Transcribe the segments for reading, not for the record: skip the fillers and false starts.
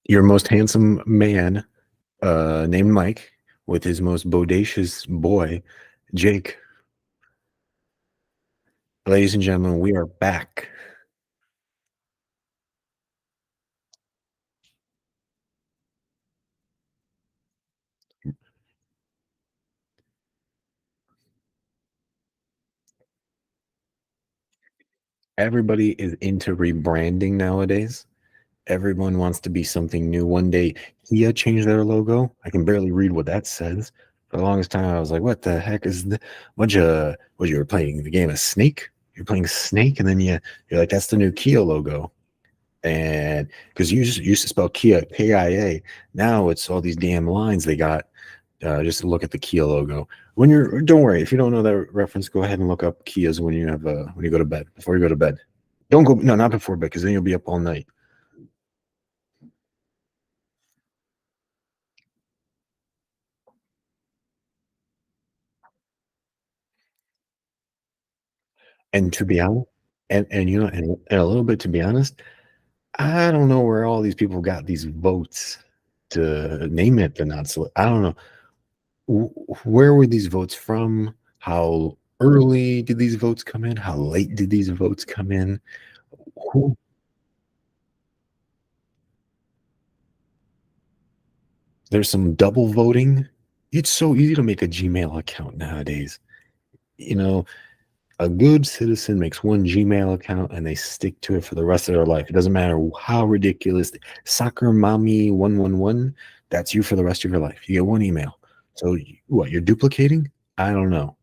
Your most handsome man, named Mike, with his most bodacious boy, Jake. Ladies and gentlemen, we are back. Everybody is into rebranding nowadays. Everyone wants to be something new. One day, Kia changed their logo. I can barely read what that says. For the longest time, I was like, "What the heck is the what you were playing the game of Snake? You're playing Snake, and then you're like, that's the new Kia logo." And because you used to spell Kia KIA, now it's all these damn lines they got. Just to look at the Kia logo. When you're, don't worry if you don't know that reference. Go ahead and look up Kias when you have when you go to bed. Before you go to bed, don't go. No, not before bed, because then you'll be up all night. And to be honest, and you know, and a little bit to be honest, I don't know where all these people got these votes to name it the not so. I don't know. Where were these votes from? How early did these votes come in? How late did these votes come in? Who, there's some double voting. It's so easy to make a Gmail account nowadays. You know, a good citizen makes one Gmail account and they stick to it for the rest of their life. It doesn't matter how ridiculous. Soccer mommy 111, that's you for the rest of your life. You get one email. So what, you're duplicating? I don't know.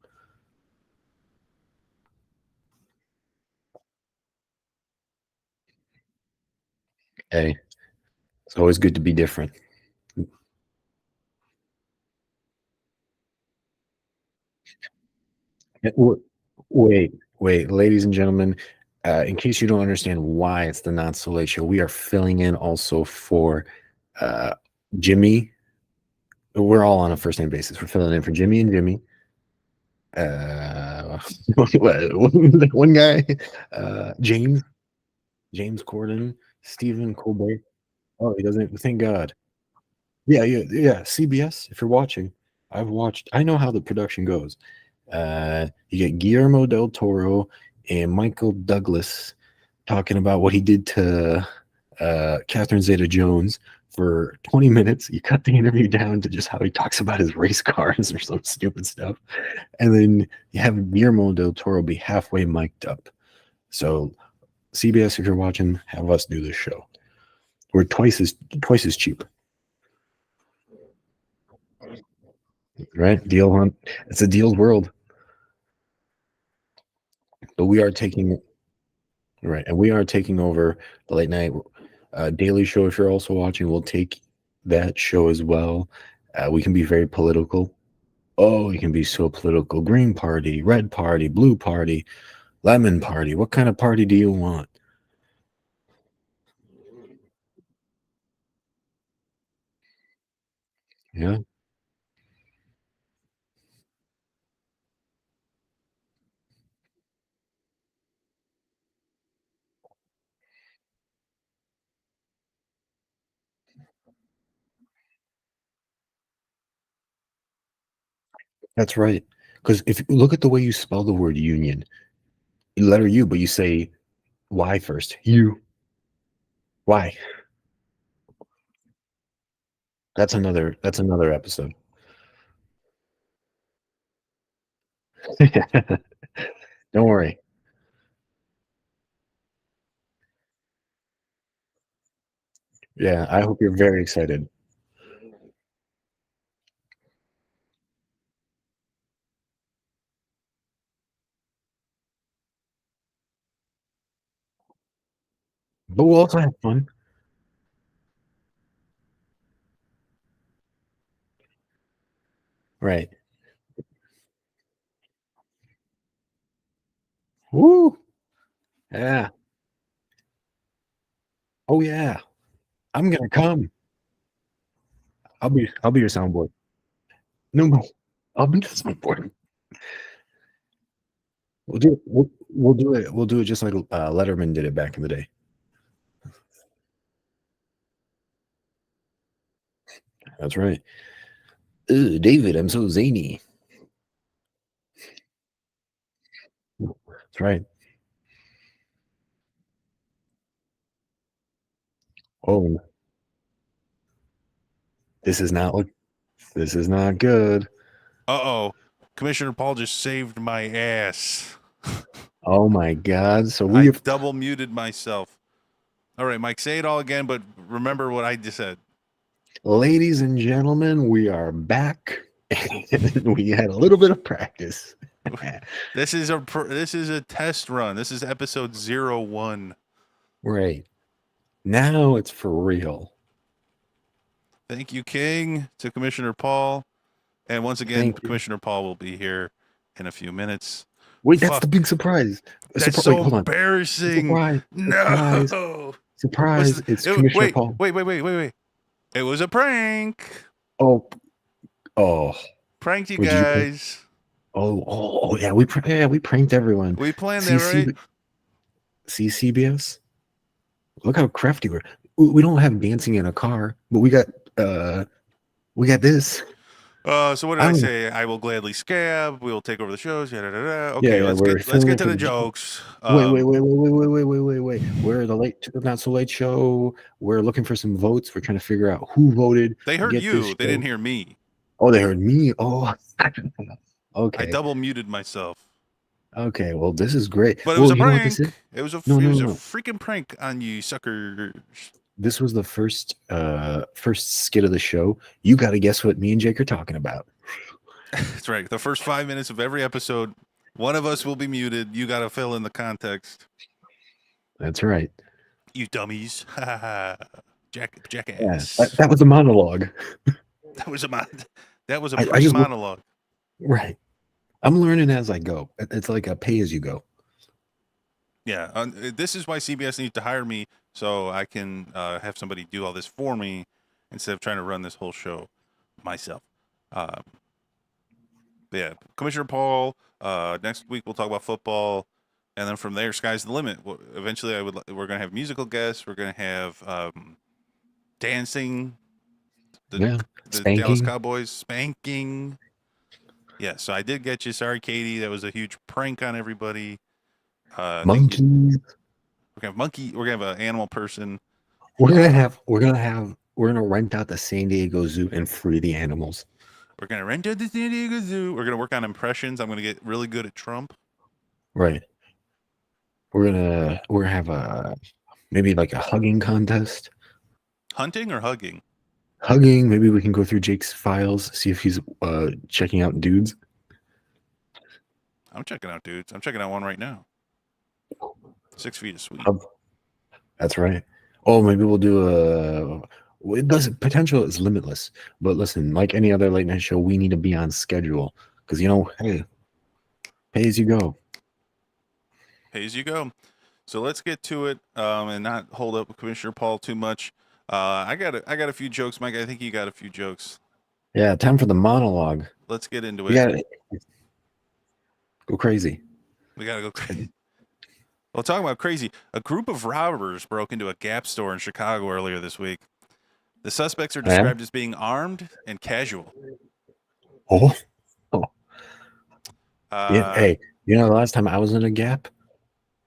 Hey, it's always good to be different. Wait, wait, ladies and gentlemen, in case you don't understand why it's the Not So Late Show, we are filling in also for uh, Jimmy. We're all on a first name basis. We're filling in for Jimmy and Jimmy. Uh, one guy, James Corden, Stephen Colbert. Oh, he doesn't. Thank God. Yeah, yeah, yeah. CBS. If you're watching, I've watched. I know how the production goes. You get Guillermo del Toro and Michael Douglas talking about what he did to Catherine Zeta-Jones for 20 minutes. You cut the interview down to just how he talks about his race cars or some stupid stuff. And then you have Guillermo del Toro be halfway mic'd up. So CBS, if you're watching, have us do this show. We're twice as cheap, right? Deal hunt. It's a deal world. But we are taking right, and we are taking over the late night Daily Show. If you're also watching, we'll take that show as well. We can be very political. Oh, you can be so political. Green party, red party, blue party, lemon party. What kind of party do you want? Yeah, that's right. Because if you look at the way you spell the word union, letter U, but you say Y first. You. Why? That's another episode. Don't worry. Yeah, I hope you're very excited. But we'll also have fun. Right. Woo. Yeah. Oh yeah. I'm gonna come. I'll be your soundboard. No, no. I'll be the soundboard. We'll do it just like Letterman did it back in the day. That's right. David, I'm so zany. That's right. Oh, this is not look. This is not good. Uh-oh. Commissioner Paul just saved my ass. Oh my God. So we I have, double muted myself. All right, Mike, say it all again, but remember what I just said. ladies and gentlemen, we are back. We had a little bit of practice. This is a test run. This is episode 01. Right. Now it's for real. Thank you, King, to Commissioner Paul. And once again, Thank you. Commissioner Paul will be here in a few minutes. Wait, that's Fuck. the big surprise. That's Wait, so hold on. embarrassing. Surprise. No. Surprise. It's Commissioner Paul. Wait. It was a prank. Oh. Pranked you Did guys. Yeah, we pranked everyone. We planned that, right? See CBS? Look how crafty we're. We don't have dancing in a car, but we got this. So what did I say? I will gladly scab. We will take over the shows. Okay, Yeah, let's get to the jokes. Wait. We're the not so late show. We're looking for some votes. We're trying to figure out who voted. They heard you. They didn't hear me. Oh, they heard me. Oh, okay. I double muted myself. Okay, well, this is great. But it was a prank. It was a freaking prank on you, suckers. This was the first skit of the show. You got to guess what me and Jake are talking about. That's right. The first 5 minutes of every episode, one of us will be muted. You got to fill in the context. That's right. You dummies. Jackass. Yeah, that was a monologue. That was a pre-monologue. Right. I'm learning as I go. It's like a pay as you go. Yeah. This is why CBS needs to hire me so I can have somebody do all this for me instead of trying to run this whole show myself. Yeah. Commissioner Paul, next week we'll talk about football. And then from there, sky's the limit. Eventually, we're going to have musical guests. We're going to have dancing. The Dallas Cowboys spanking. Yeah, so I did get you. Sorry, Katie. That was a huge prank on everybody. Monkeys. We're gonna have monkey. We're gonna have an animal person. We're gonna rent out the San Diego Zoo and free the animals. We're gonna rent out the San Diego Zoo. We're gonna work on impressions. I'm gonna get really good at Trump. Right. We're gonna have maybe like a hugging contest. Hunting or hugging? Hugging. Maybe we can go through Jake's files, see if he's checking out dudes. I'm checking out dudes. I'm checking out one right now. 6 feet is sweet. That's right. Oh, maybe we'll do it doesn't, potential is limitless. But listen, like any other late night show, we need to be on schedule because hey, pay as you go. Pay as you go. So let's get to it and not hold up Commissioner Paul too much. I got a few jokes, Mike. I think you got a few jokes. Yeah, time for the monologue. Let's get into it. Go crazy. We gotta go crazy. Well, talking about crazy, a group of robbers broke into a Gap store in Chicago earlier this week. The suspects are described as being armed and casual. Oh. Hey, the last time I was in a Gap,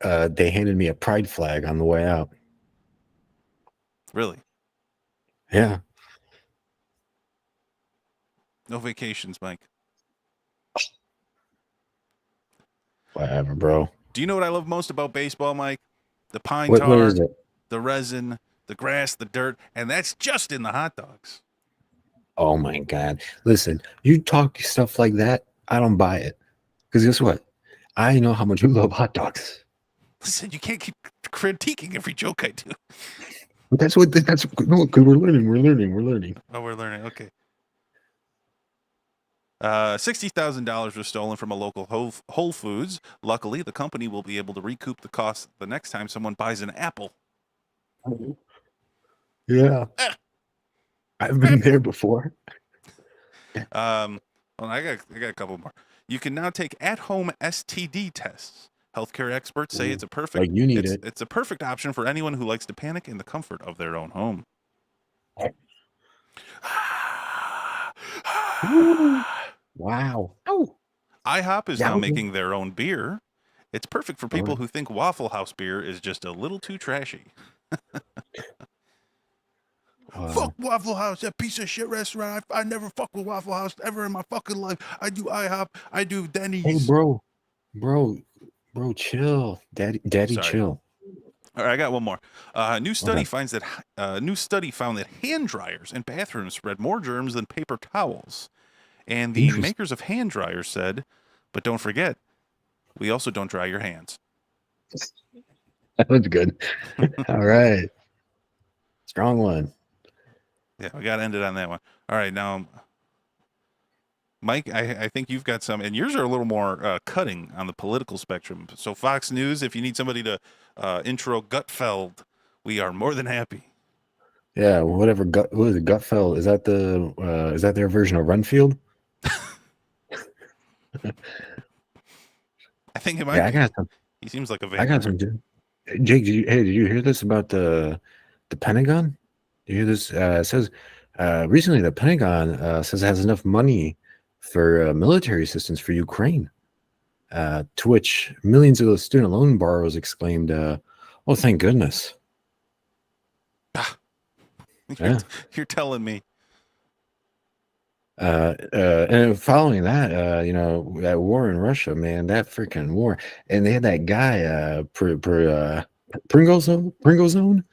they handed me a pride flag on the way out. Really? Yeah. No vacations, Mike. Whatever, bro. Do you know what I love most about baseball, Mike? The pine tar, the resin, the grass, the dirt, and that's just in the hot dogs. Oh my God. Listen, you talk stuff like that, I don't buy it. Because guess what? I know how much you love hot dogs. Listen, you can't keep critiquing every joke I do. But that's because we're learning. Oh, we're learning. Okay. $60,000 was stolen from a local Whole Foods. Luckily, the company will be able to recoup the cost the next time someone buys an apple. Yeah. I've been there before. Well, I got a couple more. You can now take at-home STD tests. Healthcare experts say it's a perfect it's a perfect option for anyone who likes to panic in the comfort of their own home. Wow. Oh, IHOP is now yeah. making their own beer. It's perfect for people Alright. who think Waffle House beer is just a little too trashy. Fuck Waffle House, that piece of shit restaurant. I never fuck with Waffle House ever in my fucking life. I do IHOP. I do Hey, Denny's. bro, chill, daddy, Sorry. chill. All right, I got one more. New study Okay. finds that new study found that hand dryers in bathrooms spread more germs than paper towels. And the Interesting. makers of hand dryers said, "But don't forget, we also don't dry your hands." That was good. All right. Strong one. Yeah, we got to end it on that one. All right, now, Mike, I think you've got some, and yours are a little more cutting on the political spectrum. So, Fox News, if you need somebody to intro Gutfeld, we are more than happy. Yeah, whatever. What is it? Gutfeld? Is that their version of Renfield? I think it might Yeah, be. I got some. He seems like a I got vampire. some too. Jake, did you hear this about the Pentagon? Did you hear this? It says recently the Pentagon says it has enough money for military assistance for Ukraine. To which millions of those student loan borrowers exclaimed, "Oh, thank goodness!" Yeah. You're telling me. And following that, that war in Russia, man, that freaking war, and they had that guy, Pringozone.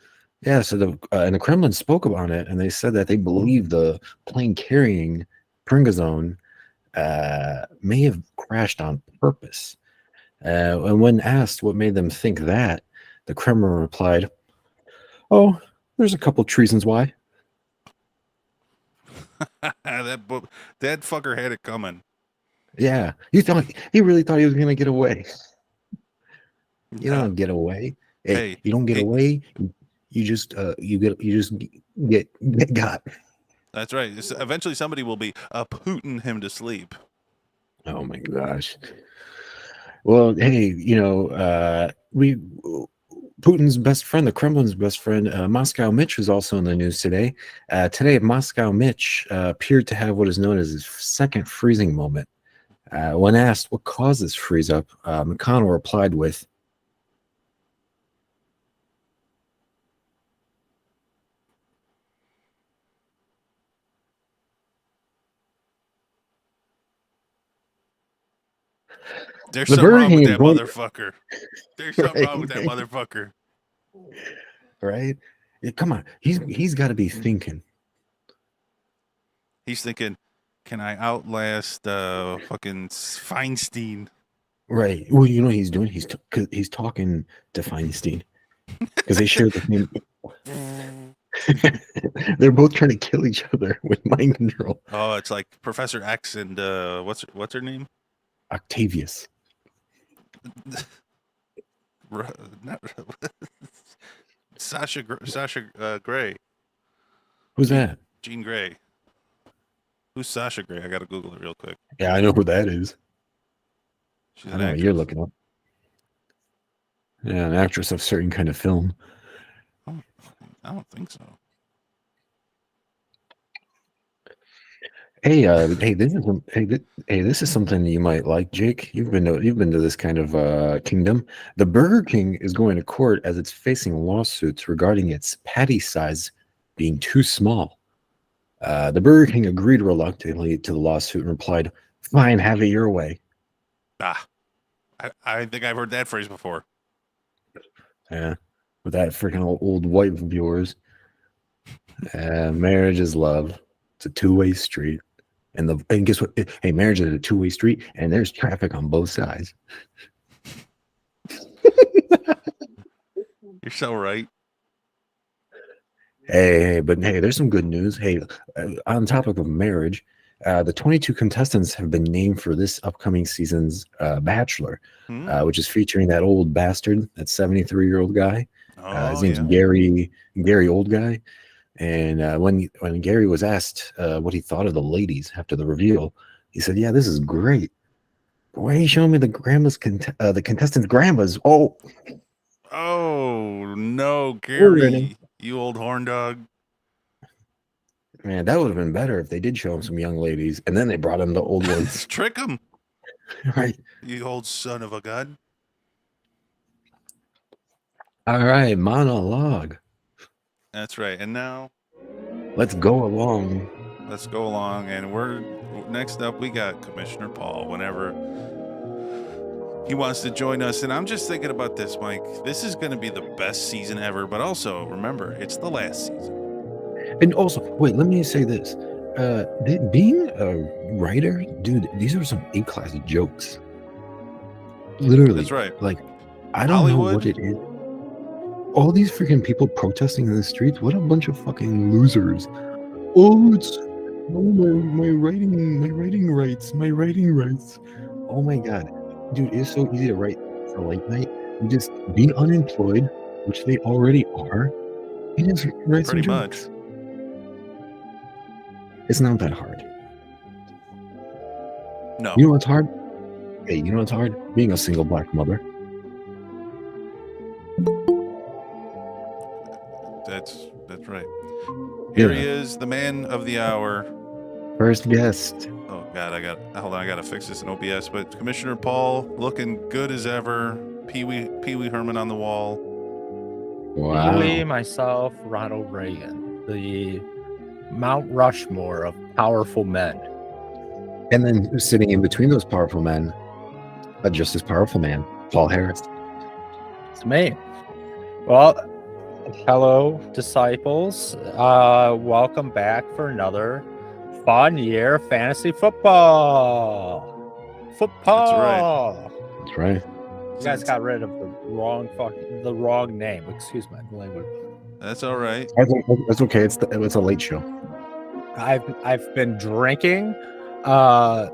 Yeah, so and the Kremlin spoke about it, and they said that they believe the plane carrying Pringozone may have crashed on purpose. And when asked what made them think that, the Kremlin replied, "Oh, there's a couple reasons why." that fucker had it coming. Yeah, he really thought he was gonna get away. You No. don't get away. Hey, You don't get hey, away. You just get got. that's right. Eventually, somebody will be Putin him to sleep. Oh my gosh. Well, hey, we Putin's best friend, the Kremlin's best friend, Moscow Mitch, was also in the news today. Today, Moscow Mitch appeared to have what is known as his second freezing moment. When asked what caused this freeze up, McConnell replied with, There's "The something Burger wrong with King is that going motherfucker. There's something wrong with that motherfucker. right? Yeah, come on, he's got to be thinking." He's thinking, can I outlast fucking Feinstein? Right. Well, you know what he's doing? He's talking to Feinstein because they share the same. They're both trying to kill each other with mind control. Oh, it's like Professor X and what's her name? Octavius. Sasha Gray. Who's that? Jean Grey. Who's Sasha Grey? I gotta Google it real quick. Yeah, I know who that is. She's I an know what actress. you're looking up. Yeah, an actress of certain kind of film. I don't think so. Hey, this is something you might like, Jake. You've been to this kind of kingdom. The Burger King is going to court as it's facing lawsuits regarding its patty size being too small. The Burger King agreed reluctantly to the lawsuit and replied, "Fine, have it your way." I think I've heard that phrase before. Yeah, with that freaking old wife of yours. Marriage is love. It's a two-way street. And guess what? Hey, marriage is a two-way street, and there's traffic on both sides. You're so right. But there's some good news. Hey, on topic of marriage, the 22 contestants have been named for this upcoming season's Bachelor, which is featuring that old bastard, that 73-year-old guy. His name's Gary Old Guy. And when Gary was asked what he thought of the ladies after the reveal, he said, "Yeah, this is great. But why are you showing me the contestants' grandmas?" Oh no, Gary, you old horn dog. Man, that would have been better if they did show him some young ladies and then they brought him the old ones. Trick him, Right. you old son of a gun. All right, monologue. That's right. And now Let's go along. let's go along. And we're next up. We got Commissioner Paul. Whenever he wants to join us, and I'm just thinking about this, Mike. This is going to be the best season ever. But also remember, it's the last season. And also, wait, let me say this. Being a writer, dude, these are some A-class jokes. Literally. That's right. Like, I don't Hollywood. know what it is. All these freaking people protesting in the streets, what a bunch of fucking losers. Oh, it's my writing rights. Oh my god. Dude, it's so easy to write for late night. You just be unemployed, which they already are, and just write some Pretty much. jokes. It's not that hard. No. You know what's hard? Hey, you know what's hard? Being a single black mother. That's right. Here Yeah. he is, the man of the hour. First guest. Oh God, hold on, I gotta fix this in OBS. But Commissioner Paul, looking good as ever. Pee Wee Herman on the wall. Wow. Me, myself, Ronald Reagan, the Mount Rushmore of powerful men. And then sitting in between those powerful men, a just as powerful man, Paul Harris. It's me. Well, hello, disciples. Welcome back for another fun year of fantasy football. Football. That's right. You guys got rid of the wrong name. Excuse my language. That's all right. That's okay. It's a late show. I've been drinking, but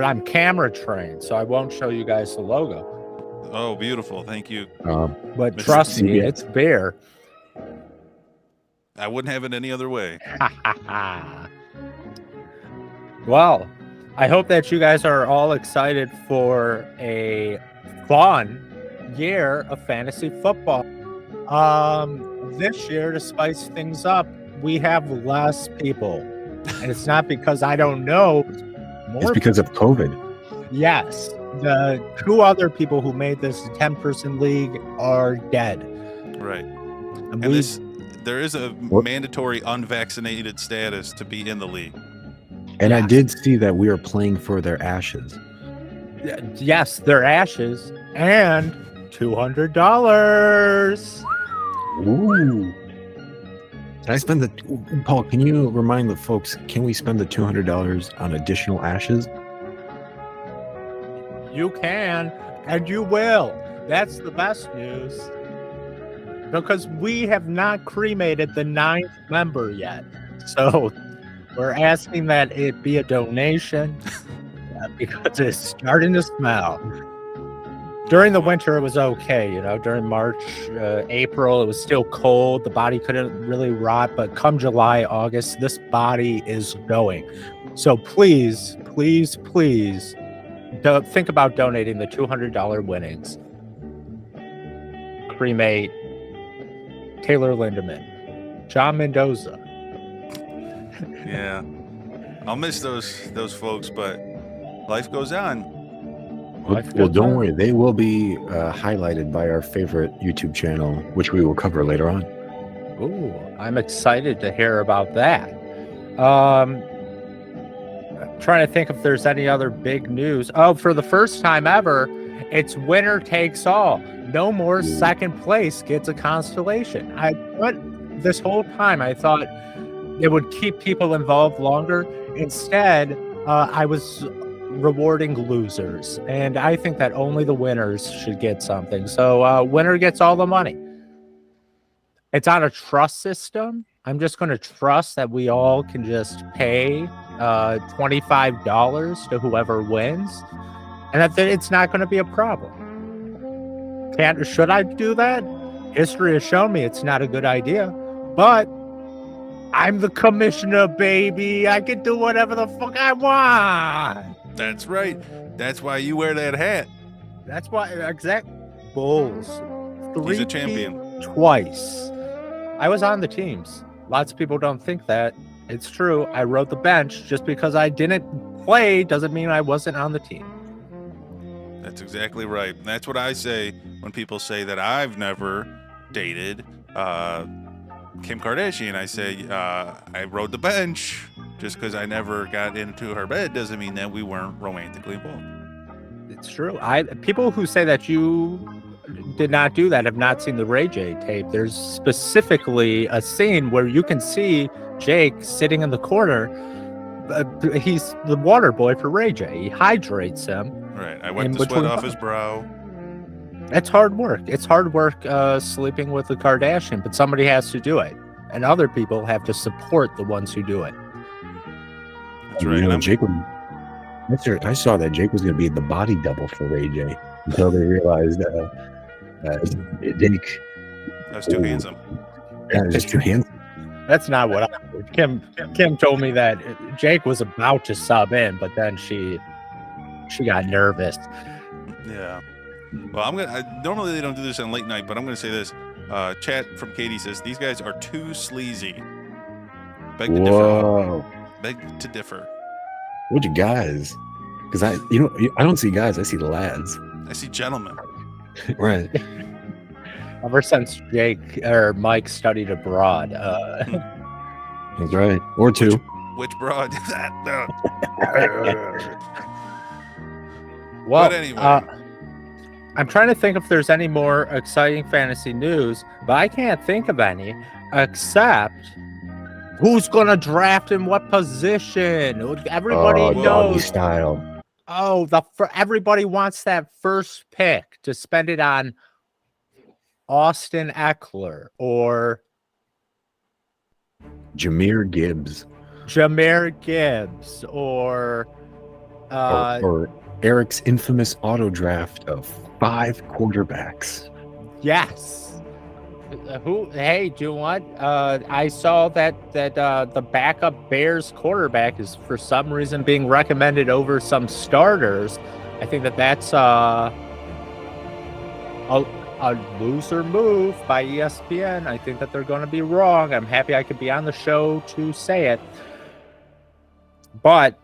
I'm camera trained, so I won't show you guys the logo. Oh, beautiful. Thank you. But Mr. trust me, CBS. it's beer. I wouldn't have it any other way. Well, I hope that you guys are all excited for a fun year of fantasy football. This year, to spice things up, we have less people, and it's not because I don't know. It's because of COVID. Yes, the two other people who made this 10-person league are dead. Right. And And we, there is a What? mandatory unvaccinated status to be in the league. And I Yes. did see that we are playing for their ashes. yes, their ashes and $200. Ooh. Can I spend the Paul? Can you remind the folks? Can we spend the $200 on additional ashes? You can, and you will. That's the best news. Because we have not cremated the 9th member yet. So we're asking that it be a donation because it's starting to smell. During the winter, it was okay. During March, April, it was still cold. The body couldn't really rot. But come July, August, this body is going. So please, please, please, think about donating the $200 winnings. Cremate Taylor Lindemann, John Mendoza. Yeah. I'll miss those folks, but life goes on. Well, don't worry. They will be highlighted by our favorite YouTube channel, which we will cover later on. Ooh, I'm excited to hear about that. Trying to think if there's any other big news. Oh, for the first time ever, it's winner takes all. No more second place gets a constellation. This whole time I thought it would keep people involved longer. Instead, I was rewarding losers, and I think that only the winners should get something. So winner gets all the money. It's on a trust system. I'm just going to trust that we all can just pay $25 to whoever wins, and that it's not going to be a problem. Should I do that? History has shown me it's not a good idea, but I'm the commissioner, baby. I can do whatever the fuck I want. That's right. That's why you wear that hat. That's why Bulls. He's a champion. Twice. I was on the teams. Lots of people don't think that. It's true. I rode the bench. Just because I didn't play doesn't mean I wasn't on the team. That's exactly right. And that's what I say when people say that I've never dated Kim Kardashian. I say I rode the bench. Just because I never got into her bed doesn't mean that we weren't romantically involved. It's true. People who say that you did not do that have not seen the Ray J tape. There's specifically a scene where you can see Jake sitting in the corner. He's the water boy for Ray J. He hydrates him. Right. I wiped the sweat off his brow. It's hard work. It's hard work sleeping with a Kardashian, but somebody has to do it. And other people have to support the ones who do it. That's right. You know, Jake I saw that Jake was going to be the body double for Ray J until they realized Jake. I was too handsome. Yeah, just too handsome. That's not what I heard. Kim told me that Jake was about to sub in, but then she got nervous. Yeah. Well, normally they don't do this on late night, but I'm gonna say this. Chat from Katie says these guys are too sleazy. Beg to Whoa. differ. Beg to differ. Which guys? Because I don't see guys. I see lads. I see gentlemen. Right. Ever since Jake or Mike studied abroad, That's right. Or two. Which broad? well, But anyway. I'm trying to think if there's any more exciting fantasy news, but I can't think of any except who's gonna draft in what position. Everybody Doggy knows. style. Oh, everybody wants that first pick to spend it on Austin Eckler or Jahmyr Gibbs. or or Eric's infamous auto draft of 5 quarterbacks. yes. Who? Hey, do you want? I saw that the backup Bears quarterback is for some reason being recommended over some starters. I think that's a loser move by ESPN. I think that they're going to be wrong. I'm happy I could be on the show to say it, but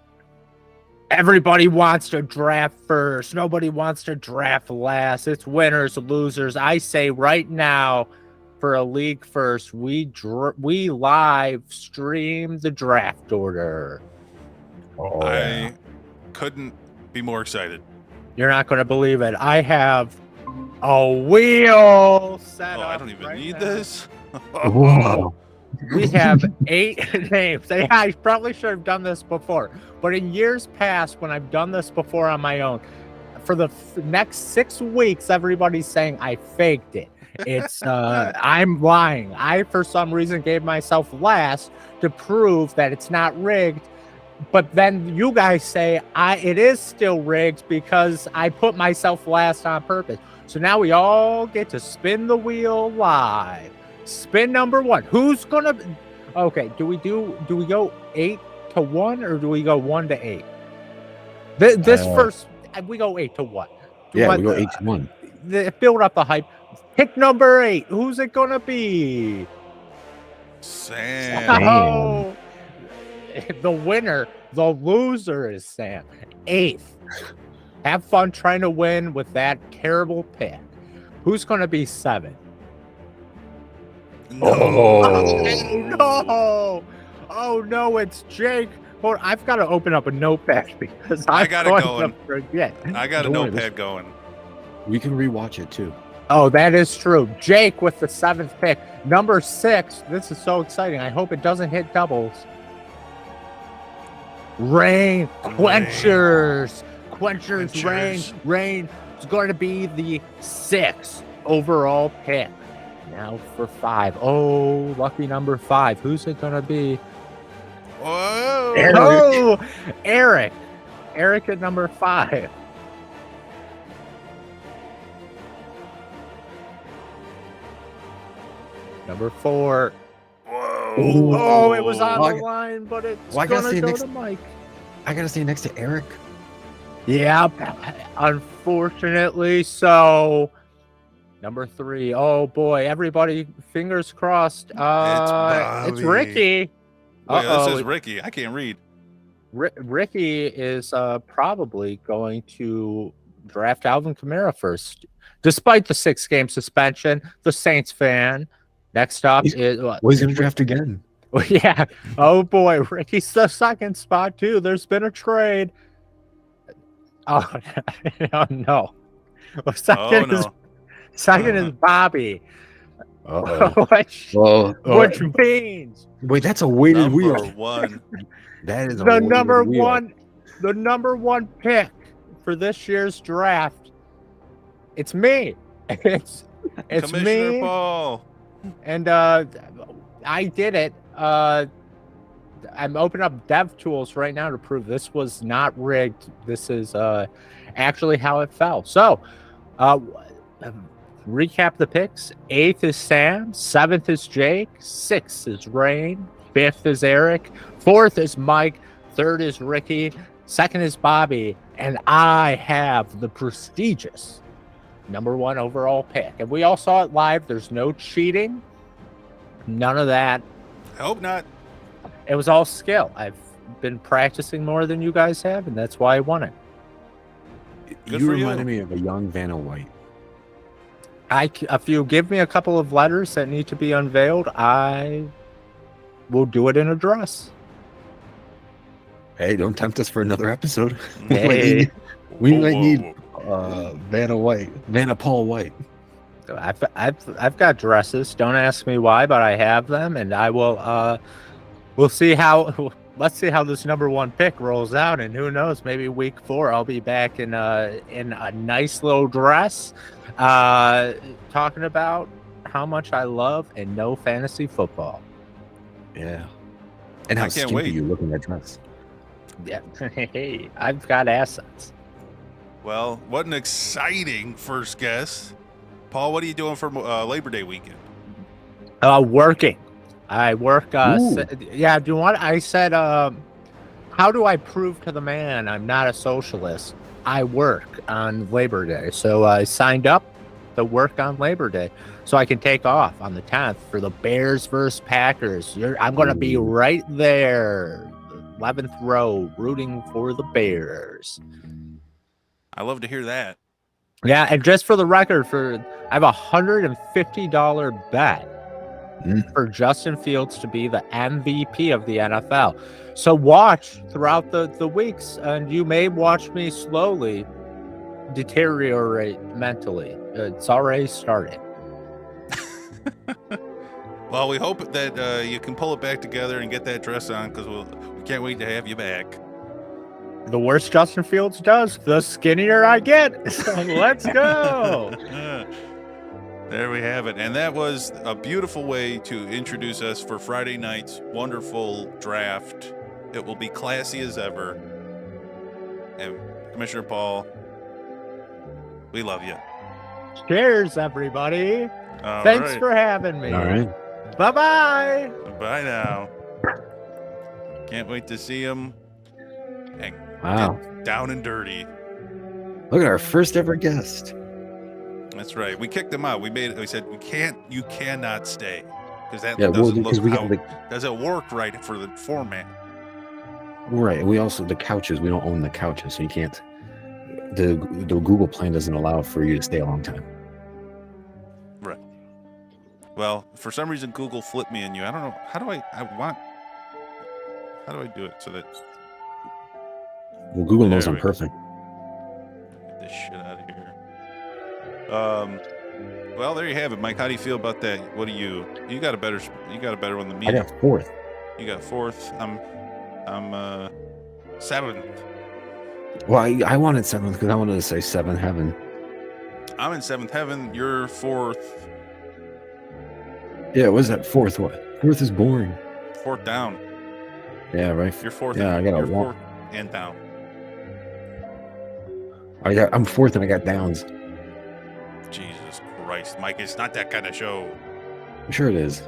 everybody wants to draft first. Nobody wants to draft last. It's winners, losers. I say right now, for a league first, we live stream the draft order. Oh, I couldn't be more excited. You're not going to believe it. I have a wheel set up. I don't even right need now. this. Whoa. We have 8 names. I probably should have done this before, but in years past, when I've done this before on my own, for the next 6 weeks, everybody's saying I faked it. It's I'm lying. I, for some reason, gave myself last to prove that it's not rigged. But then you guys say it is still rigged because I put myself last on purpose. So now we all get to spin the wheel live. Spin number 1. Who's gonna? Okay. Do we go 8-1 or do we go 1-8? This first we go 8-1. Yeah, we go 8-1. Build up the hype. Pick number 8. Who's it gonna be? Sam. Oh, the winner. The loser is Sam. 8th. Have fun trying to win with that terrible pick. Who's gonna be 7? No. No! Oh no, it's Jake. Hold on, I've got to open up a notepad because I I'm got it going going. to forget. I got a Don't worry, notepad going. We can rewatch it too. Oh, that is true. Jake with the 7th pick. Number 6. This is so exciting. I hope it doesn't hit doubles. Rain. Quenchers. Rain is going to be the 6th overall pick. Now for 5. Oh, lucky number 5. Who's it going to be? Whoa. Eric. Eric at number 5. Number 4. Whoa. Oh, it was on Well, the line, but it's well, I gotta gonna say go next- to Mike. I gotta stay next to Eric. Yeah, unfortunately so. Number 3. Oh boy, everybody, fingers crossed. It's Bobby. Ricky. Wait, this Uh-oh. is Ricky. I can't read. Ricky is probably going to draft Alvin Kamara first, despite the 6-game suspension. The Saints fan. Next up is Well, he's going to draft again. yeah. Oh boy, Ricky's the second spot too. There's been a trade. Oh, oh no. Well, second no. is Bobby. Uh-oh. which, Well, which means wait, that's a weighted Number wheel. one. That is a the weighted number wheel. one pick for this year's draft. It's me. It's Commissioner me. Paul. And I did it. I'm opening up DevTools right now to prove this was not rigged. This is actually how it fell. So, recap the picks. 8th is Sam. 7th is Jake. 6th is Rain. 5th is Eric. 4th is Mike. 3rd is Ricky. 2nd is Bobby. And I have the prestigious number 1 overall pick. And we all saw it live. There's no cheating. None of that. I hope not. It was all skill. I've been practicing more than you guys have, and that's why I won it. Good You for you. reminded me of a young Vanna White. If you give me a couple of letters that need to be unveiled, I will do it in a dress. Hey, don't tempt us for another episode. Hey. we Whoa, might whoa, need whoa. Vanna White, Vanna Paul White. I've got dresses. Don't ask me why, but I have them, and I will. We'll see how. Let's see how this number 1 pick rolls out, and who knows? Maybe week 4 I'll be back in a nice little dress, talking about how much I love and know fantasy football. Yeah, and how I can't skimpy wait. you look in that dress. Yeah, hey, I've got assets. Well, what an exciting first guest. Paul, what are you doing for Labor Day weekend? Working. I work. Ooh. Yeah. Do you want? I said. How do I prove to the man I'm not a socialist? I work on Labor Day, so I signed up to work on Labor Day, so I can take off on the 10th for the Bears versus Packers. I'm going to be Ooh. right there, 11th row, rooting for the Bears. I love to hear that. Yeah, and just for the record, I have a $150 bet for Justin Fields to be the MVP of the NFL. So watch throughout the weeks, and you may watch me slowly deteriorate mentally. It's already started. Well, we hope that you can pull it back together and get that dress on, because we can't wait to have you back. The worse Justin Fields does, the skinnier I get. So let's go. There we have it. And that was a beautiful way to introduce us for Friday night's wonderful draft. It will be classy as ever. And Commissioner Paul, we love you. Cheers, everybody. All Thanks right. for having me. All right. Bye-bye. Bye now. Can't wait to see him. And Wow. get down and dirty. Look at our first ever guest. That's right. We kicked him out. We said you cannot stay, because that Yeah, well, doesn't because we got doesn't work right for the format. right. We also the couches. We don't own the couches, so you can't. The Google plan doesn't allow for you to stay a long time. Right. Well, for some reason Google flipped me and you. I don't know. How do I do it so that Well, Google knows There I'm we go. perfect. get this shit out of here? Well, there you have it, Mike. How do you feel about that? What do you got a better one than me? I got 4th. You got 4th. I'm 7th. Well, I wanted 7th because I wanted to say 7 heaven. I'm in 7th heaven. You're 4th. Yeah, what is that 4th? What? 4th is boring. 4th down. Yeah, right. You're 4th. Yeah, I got a You're walk. 4th and down. I'm 4th and I got downs. Jesus Christ, Mike! It's not that kind of show. I'm sure it is.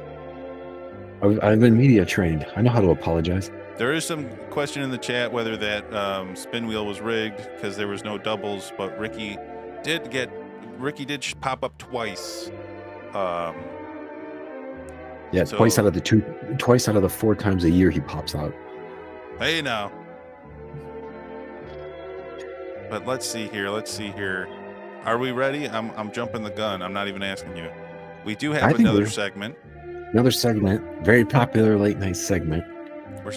I've been media trained. I know how to apologize. There is some question in the chat whether that spin wheel was rigged because there was no doubles, but Ricky did pop up twice Yeah, So- twice out of the 4 times a year he pops out. Hey now. But let's see here. Are we ready? I'm jumping the gun. I'm not even asking you. We do I have think another we're- segment. Another segment, very popular late night segment. We're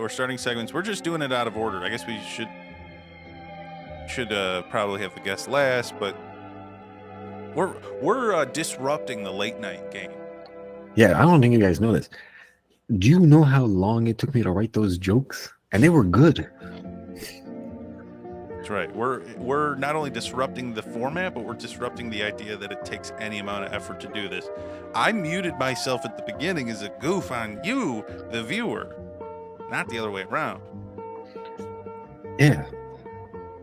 starting segments. We're just doing it out of order. I guess we should probably have the guest last, but we're disrupting the late night game. Yeah, I don't think you guys know this. Do you know how long it took me to write those jokes? And they were good. That's right. We're not only disrupting the format, but we're disrupting the idea that it takes any amount of effort to do this. I muted myself at the beginning as a goof on you, the viewer, not the other way around. Yeah.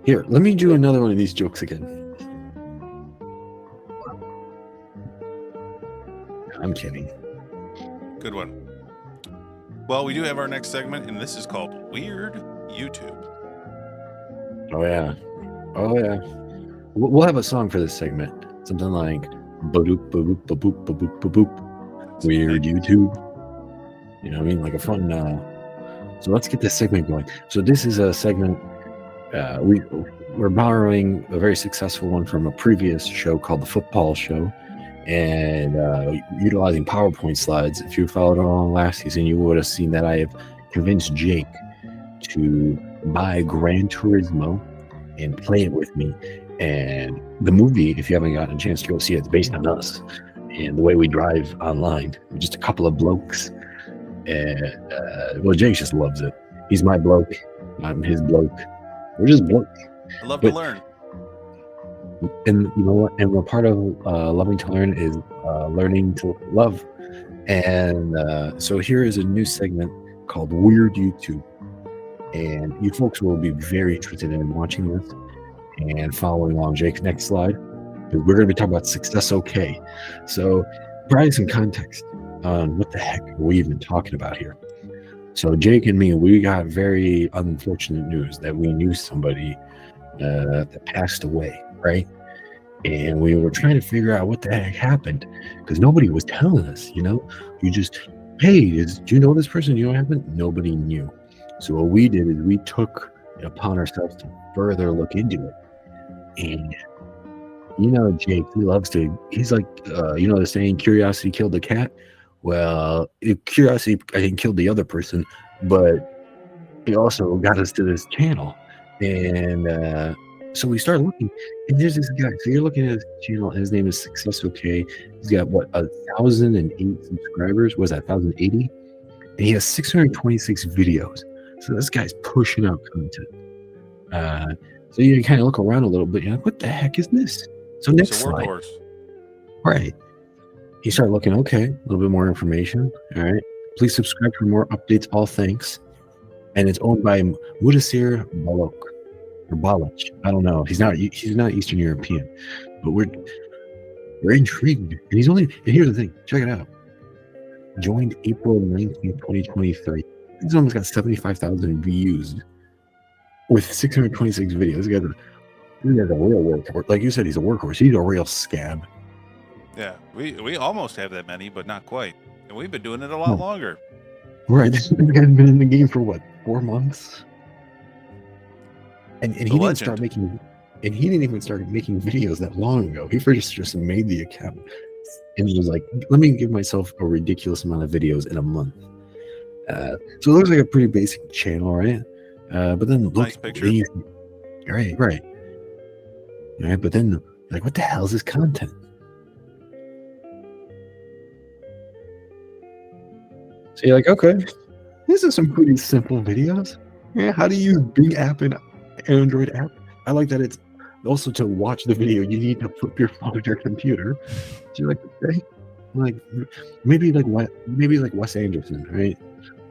Here, let me do another one of these jokes again. I'm kidding. Good one. Well, we do have our next segment, and this is called Weird YouTube. Oh yeah. Oh yeah. We'll have a song for this segment. Something like ba-doop, ba-boop, ba-boop, ba-boop, ba-boop. Weird YouTube. You know what I mean? Like a fun so let's get this segment going. So this is a segment we're borrowing a very successful one from a previous show called The Football Show, and utilizing PowerPoint slides. If you followed along last season, you would have seen that I have convinced Jake to buy Gran Turismo and play it with me. And the movie, if you haven't gotten a chance to go see it, it's based on us and the way we drive online. We're just a couple of blokes. And well, Jake just loves it. He's my bloke. I'm his bloke. We're just blokes. I love But- to learn. And you know what? And we're part of loving to learn is learning to love. And so here is a new segment called Weird YouTube. And you folks will be very interested in watching this and following along. Jake, next slide. We're going to be talking about Success OK. So provide some context on what the heck are we even talking about here. So Jake and me, we got very unfortunate news that we knew somebody that passed away, right? And we were trying to figure out what the heck happened because nobody was telling us, you know? You just, hey, do you know this person? Do you know what happened? Nobody knew. So what we did is we took it upon ourselves to further look into it. And, you know, Jake, he's like, you know the saying, curiosity killed the cat? Well, curiosity, I think, killed the other person, but it also got us to this channel. And so we started looking, and there's this guy. So you're looking at his channel, and his name is Success OK. He's got, 1,008 subscribers? Was that 1,080? And he has 626 videos. So this guy's pushing out content. So you kind of look around a little bit, you're like, what the heck is this? So next It's a slide. workhorse. Right. You start looking, okay, a little bit more information. All right. Please subscribe for more updates. All thanks. And it's owned by Mudasir Balok or Balach. I don't know. He's not Eastern European, but we're intrigued. And here's the thing, check it out. Joined April 19th, 2023. He's almost got 75,000 views with 626 videos. This guy's a real workhorse. Like you said, he's a workhorse. He's a real scab. Yeah, we almost have that many, but not quite. And we've been doing it a lot longer. Right. This guy's been in the game for what, 4 months? And he didn't legend. start making, and he didn't even start making videos that long ago. He first just made the account and he was like, let me give myself a ridiculous amount of videos in a month. So it looks like a pretty basic channel, right? But then look, Nice picture. Right. All right, but then like, what the hell is this content? So you're like, okay, this is some pretty simple videos. Yeah, how do you use Bing app and Android app? I like that it's also to watch the video, you need to flip your phone to your computer. So you're like, okay, like maybe like Wes Anderson, right?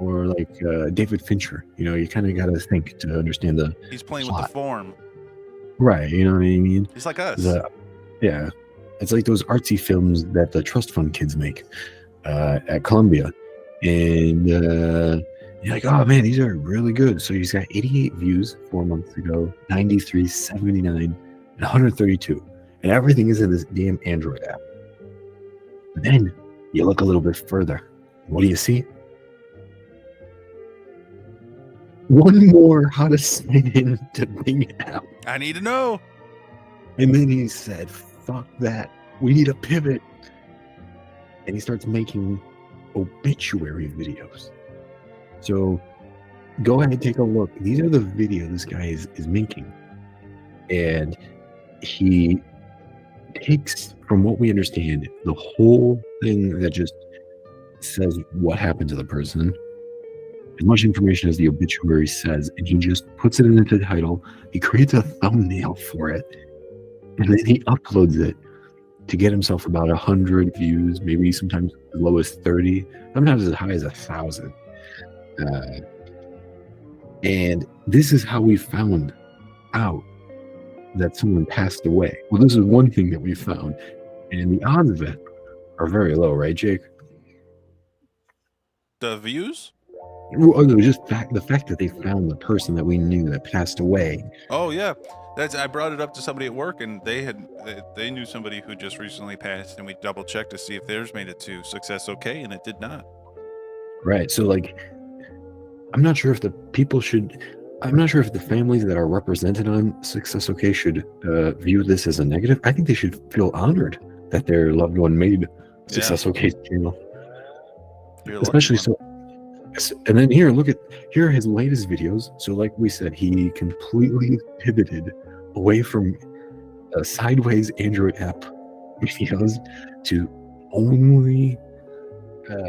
Or like David Fincher. You know, you kind of got to think to understand the He's playing with plot. the form. Right. You know what I mean? He's like us. Yeah, it's like those artsy films that the trust fund kids make at Columbia. And you're like, oh man, these are really good. So he's got 88 views 4 months ago, 93, 79, and 132. And everything is in this damn Android app. But then you look a little bit further. What do you see? One more how to sign in to Bing app. I need to know. And then he said, fuck that. We need a pivot. And he starts making obituary videos. So go ahead and take a look. These are the videos this guy is making. And he takes, from what we understand, the whole thing that just says what happened to the person, as much information as the obituary says, and he just puts it into the title. He creates a thumbnail for it, and then he uploads it to get himself about 100 views, maybe sometimes as low as 30, sometimes as high as 1,000. And this is how we found out that someone passed away. Well, this is one thing that we found, and the odds of it are very low, right, Jake? The views? Oh, no, just the fact that they found the person that we knew that passed away. Oh yeah, I brought it up to somebody at work, and they knew somebody who just recently passed, and we double checked to see if theirs made it to Success OK, and it did not. Right. So, like, I'm not sure if the families that are represented on Success OK should view this as a negative. I think they should feel honored that their loved one made Success OK's channel. Especially so. And then here are his latest videos. So like we said, he completely pivoted away from sideways Android app videos to only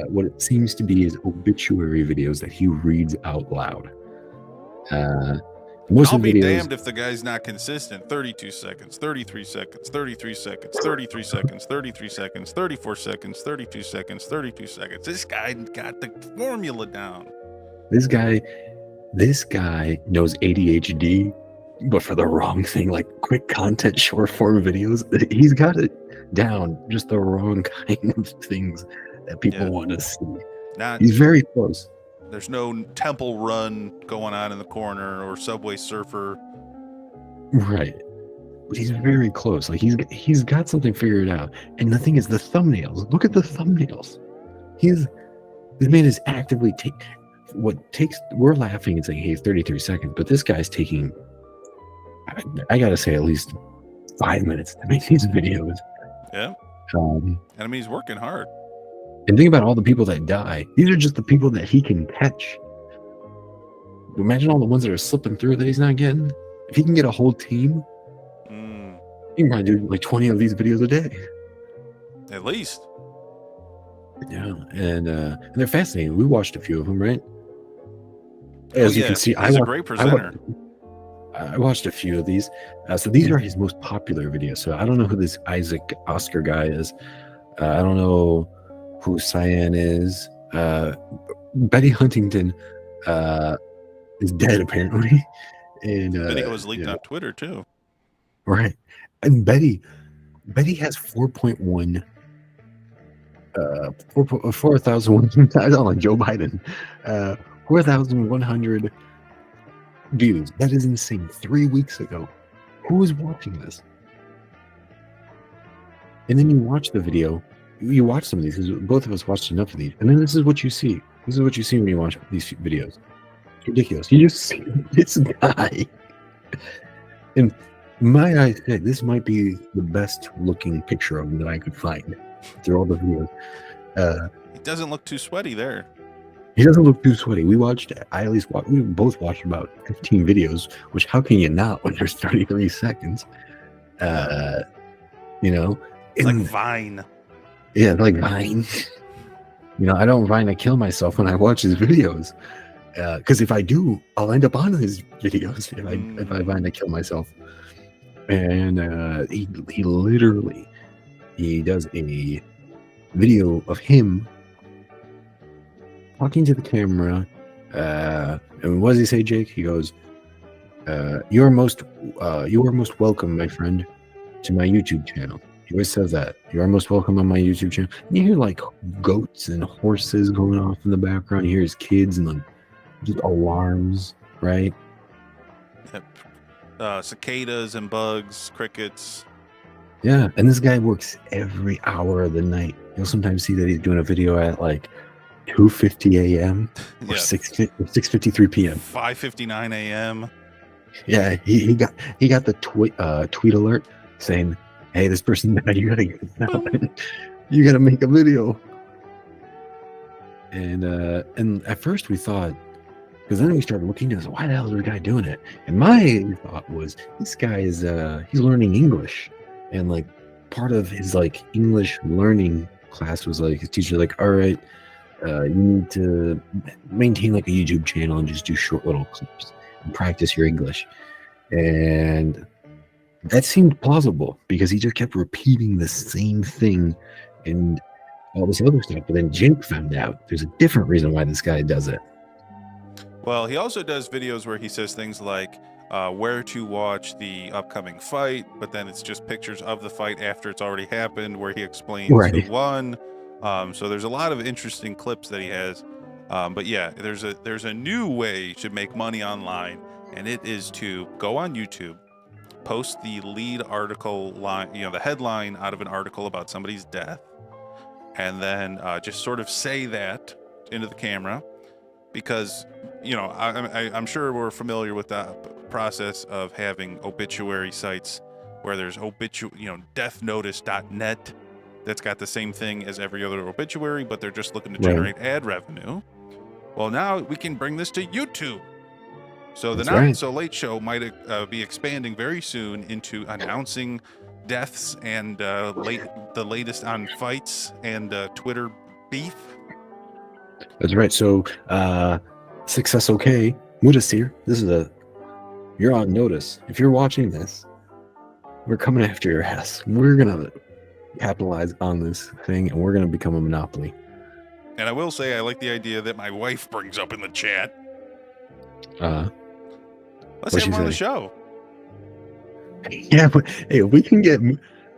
what it seems to be is obituary videos that he reads out loud. Most I'll of the be videos, damned if the guy's not consistent. 32 seconds, 33 seconds, 33 seconds, 33 seconds, 33 seconds, 34 seconds, 32 seconds, 32 seconds. This guy got the formula down. This guy knows ADHD, but for the wrong thing, like quick content, short form videos. He's got it down, just the wrong kind of things that people want to see. He's very close. There's no Temple Run going on in the corner or Subway Surfer. Right. But he's very close. Like he's got something figured out. And the thing is, the thumbnails. Look at the thumbnails. This man is actively we're laughing and saying, hey, 33 seconds, but this guy's taking, I gotta say, at least 5 minutes to make these videos. Yeah. And I mean, he's working hard. And think about all the people that die. These are just the people that he can catch. Imagine all the ones that are slipping through that he's not getting. If he can get a whole team, he can probably do like 20 of these videos a day. At least. Yeah, and they're fascinating. We watched a few of them, right? As you can see, he's a great presenter. I watched a few of these. So these are his most popular videos. So I don't know who this Isaac Oscar guy is. I don't know who Cyan is. Betty Huntington is dead apparently. And the video was leaked on Twitter too. Right. And Betty has 4.1 4,001 I don't like Joe Biden. 4,100 views. That is insane. 3 weeks ago. Who was watching this? And then you watch the video. You watch some of these, because both of us watched enough of these, and then this is what you see. This is what you see when you watch these videos. It's ridiculous. You just see this guy. In my eyes, this might be the best looking picture of him that I could find through all the videos. He doesn't look too sweaty there. He doesn't look too sweaty. We both watched about 15 videos, which how can you not when there's 33 seconds? It's like Vine. Yeah, like Vine. I don't Vine to kill myself when I watch his videos. Because if I do, I'll end up on his videos if I Vine to kill myself. And he literally does a video of him talking to the camera. And what does he say, Jake? He goes, you are most welcome, my friend, to my YouTube channel. He always says that. You are most welcome on my YouTube channel. And you hear like goats and horses going off in the background. You hear his kids and like just alarms, right? Yep. Cicadas and bugs, crickets. Yeah, and this guy works every hour of the night. You'll sometimes see that he's doing a video at like 2:50 a.m. or Yeah, 6:53 p.m. 5:59 a.m. Yeah, he got the tweet alert saying, "Hey, this person died. You gotta get this out. You gotta make a video." And at first we thought, because then we started looking into this, why the hell is this guy doing it? And my thought was, this guy is he's learning English, and like part of his like English learning class was like his teacher like, all right, you need to maintain like a YouTube channel and just do short little clips and practice your English. And that seemed plausible because he just kept repeating the same thing and all this other stuff. But then Jake found out there's a different reason why this guy does it. Well, he also does videos where he says things like where to watch the upcoming fight, but then it's just pictures of the fight after it's already happened, where he explains Right. who won. So there's a lot of interesting clips that he has. But yeah, there's a new way to make money online, and it is to go on YouTube, post the lead article line, the headline out of an article about somebody's death, and then just sort of say that into the camera, because I'm sure we're familiar with that process of having obituary sites where there's deathnotice.net that's got the same thing as every other obituary, but they're just looking to generate ad revenue. Well, now we can bring this to YouTube. So the Not So Late Show might be expanding very soon into announcing deaths and the latest on fights and Twitter beef. That's right. So Success OK, Mudasir, you're on notice. If you're watching this, we're coming after your ass. We're gonna capitalize on this thing, and we're gonna become a monopoly. And I will say, I like the idea that my wife brings up in the chat. Let's have him on the show. Yeah, but hey, we can get.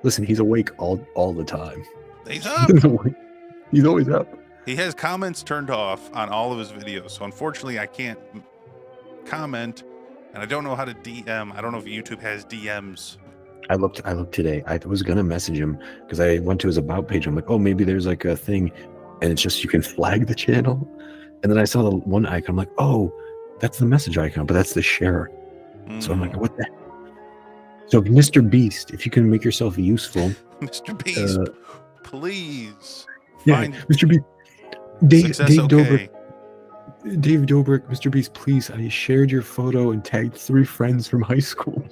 Listen, he's awake all the time. He's up. He's always up. He has comments turned off on all of his videos, so unfortunately, I can't comment, and I don't know how to DM. I don't know if YouTube has DMs. I looked today. I was gonna message him because I went to his about page. I'm like, oh, maybe there's like a thing, and it's just you can flag the channel. And then I saw the one icon. I'm like, oh, that's the message icon, but that's the share. So I'm like, what the? So Mr. Beast, if you can make yourself useful, Mr. Beast, please. Yeah, Mr. Beast. Dave Dobrik, Mr. Beast, please. I shared your photo and tagged 3 friends from high school.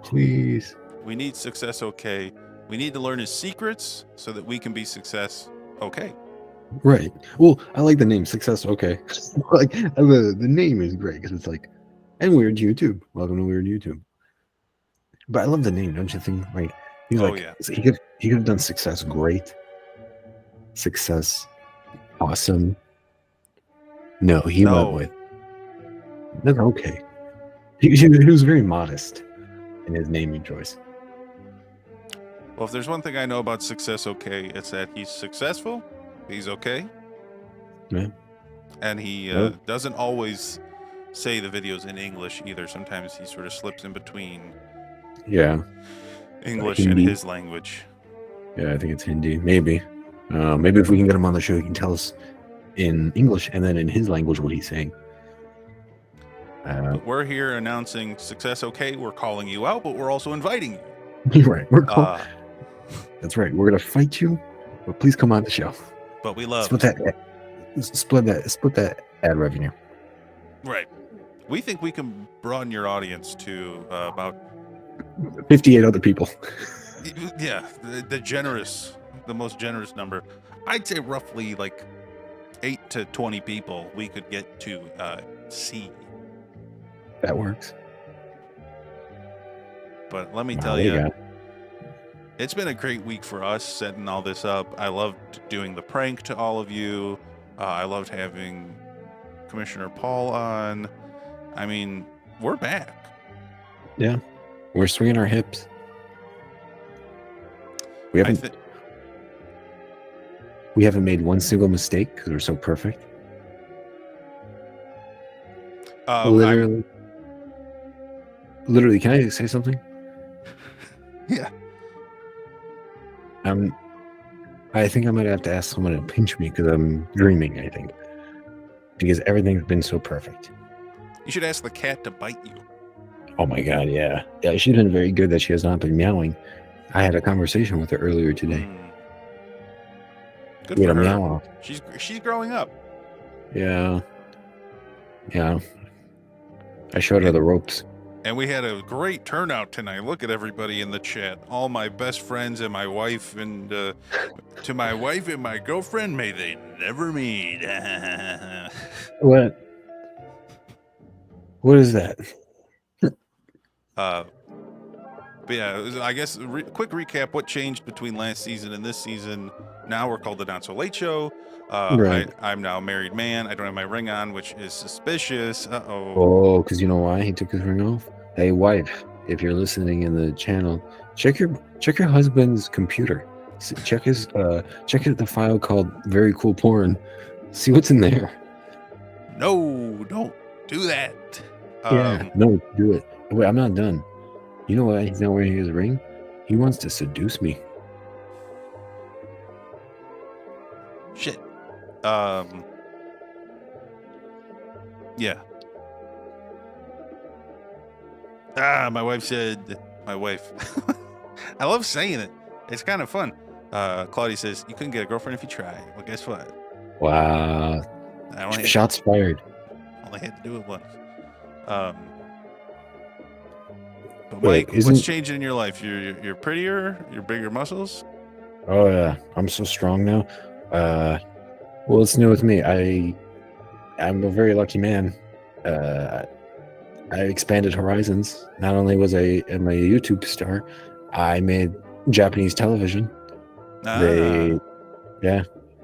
Please. We need Success OK. We need to learn his secrets so that we can be Success OK. Right. Well, I like the name Success OK. Like the name is great because it's like, and Weird YouTube. Welcome to Weird YouTube. But I love the name, don't you think? Like he's he could have done Success Great. Success Awesome. No, he went with that's okay. He was very modest in his naming choice. Well, if there's one thing I know about Success OK, it's that he's successful, he's okay, and he doesn't always say the videos in English either. Sometimes he sort of slips in between English and his language. Yeah, I think it's Hindi. Maybe if we can get him on the show, he can tell us in English and then in his language what he's saying. We're here announcing Success OK. We're calling you out, but we're also inviting you. Right. That's right. We're gonna fight you, but please come on the show. But we love split that ad revenue. Right. We think we can broaden your audience to about 58 other people. Yeah, the most generous number. I'd say roughly like 8 to 20 people we could get to see. That works. But let me tell you, it's been a great week for us setting all this up. I loved doing the prank to all of you. I loved having Commissioner Paul on. I mean, we're back. Yeah, we're swinging our hips. We haven't made one single mistake because we're so perfect. Literally, can I say something? Yeah. I think I might have to ask someone to pinch me because I'm dreaming, I think. Because everything's been so perfect. You should ask the cat to bite you. Oh my god, yeah. Yeah, she's been very good that she has not been meowing. I had a conversation with her earlier today. Good We for had a her. meow off. She's growing up. Yeah. Yeah. I showed her the ropes. And we had a great turnout tonight. Look at everybody in the chat. All my best friends and my wife, and to my wife and my girlfriend, may they never meet. What? What is that? But yeah, I guess quick recap. What changed between last season and this season? Now we're called the Not So Late Show. Right. I'm now a married man. I don't have my ring on, which is suspicious. Uh-oh. Oh, because you know why he took his ring off? Hey, wife, if you're listening in the channel, check your husband's computer. Check the file called Very Cool Porn. See what's in there. No, don't do that. Yeah, no, do it. Wait, I'm not done. You know why he's not wearing his ring? He wants to seduce me. Shit. Yeah. My wife said, my wife. I love saying it. It's kind of fun. Claudia says, you couldn't get a girlfriend if you tried. Well, guess what? Wow. Shots fired. Only had to do it once. But Wait, Mike, what's changing in your life? You're prettier? You're bigger muscles? Oh yeah, I'm so strong now. Well, it's new with me. I'm a very lucky man. I expanded horizons. Not only am I a YouTube star, I made Japanese television. And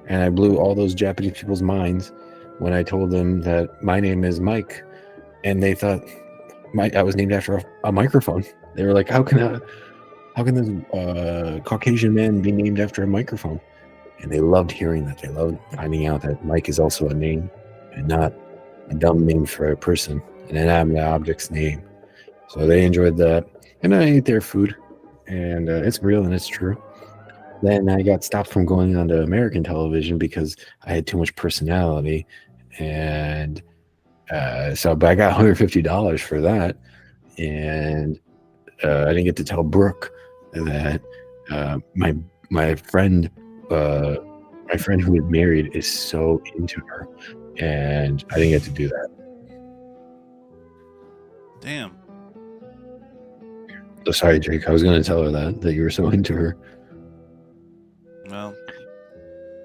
I blew all those Japanese people's minds when I told them that my name is Mike, and they thought I was named after a microphone. They were like, "How can this Caucasian man be named after a microphone?" And they loved hearing that. They loved finding out that Mike is also a name and not a dumb name for a person, an inanimate object's name. So they enjoyed that, and I ate their food, and it's real and it's true. Then I got stopped from going on to American television because I had too much personality, and but I got $150 for that, and I didn't get to tell Brooke that my friend who had married is so into her, and I didn't get to do that. Damn. So sorry, Drake. I was going to tell her that you were so into her. Well,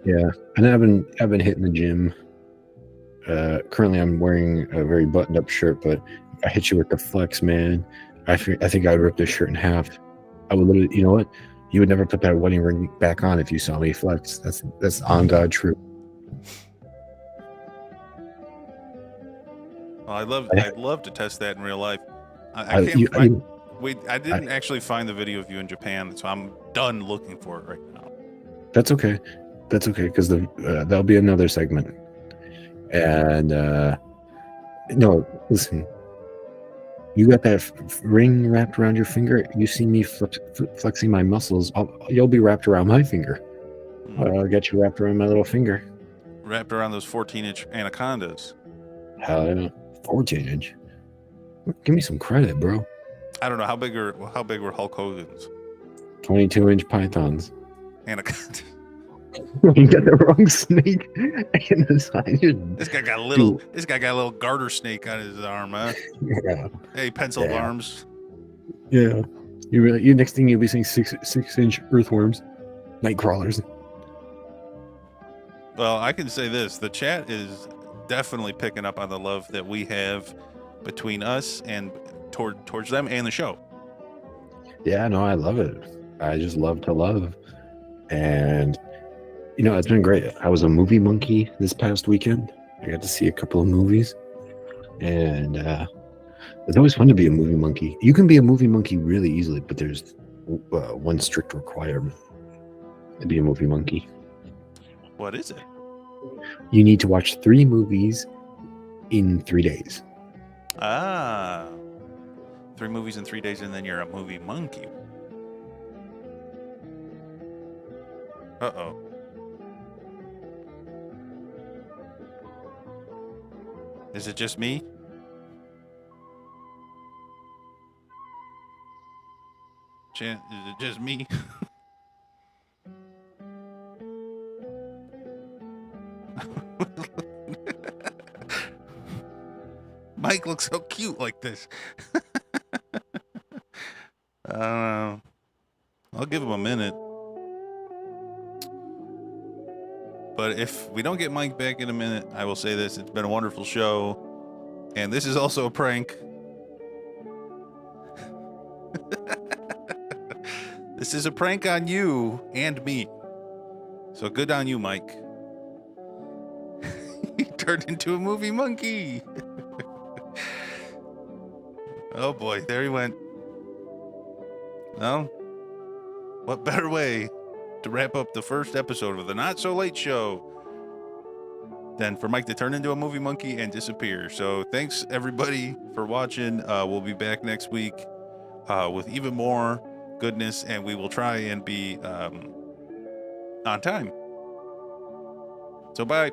yeah, and I've been hitting the gym. Currently, I'm wearing a very buttoned-up shirt, but if I hit you with the flex, man, I think I'd rip this shirt in half. I would literally, you know what? You would never put that wedding ring back on if you saw me flex. That's on God true. Well, I'd love to test that in real life. I didn't actually find the video of you in Japan, so I'm done looking for it right now. That's okay. That's okay, because there'll be another segment. And no, listen. You got that ring wrapped around your finger. You see me flexing my muscles. You'll be wrapped around my finger. I'll get you wrapped around my little finger. Wrapped around those 14-inch anacondas. Hell yeah, 14-inch. Give me some credit, bro. I don't know how big were Hulk Hogan's? 22-inch pythons. Anaconda. You got the wrong snake in the side. This guy got a little garter snake on his arm, huh? Yeah. Hey, pencil arms. Yeah. You next thing you'll be seeing 6-inch earthworms, night crawlers. Well, I can say this: the chat is definitely picking up on the love that we have between us and towards them and the show. Yeah, no, I love it. I just love to love, and it's been great. I was a movie monkey this past weekend. I got to see a couple of movies, and it's always fun to be a movie monkey. You can be a movie monkey really easily, but there's one strict requirement to be a movie monkey. What is it? You need to watch 3 movies in 3 days. 3 movies in 3 days, and then you're a movie monkey. Uh-oh. Is it just me? Is it just me? Mike looks so cute like this. I'll give him a minute. But if we don't get Mike back in a minute, I will say this. It's been a wonderful show. And this is also a prank. This is a prank on you and me. So good on you, Mike. He turned into a movie monkey. Oh boy, there he went. Well, what better way to wrap up the first episode of the Not So Late Show than for Mike to turn into a movie monkey and disappear. So thanks everybody for watching. We'll be back next week with even more goodness, and we will try and be on time. So bye.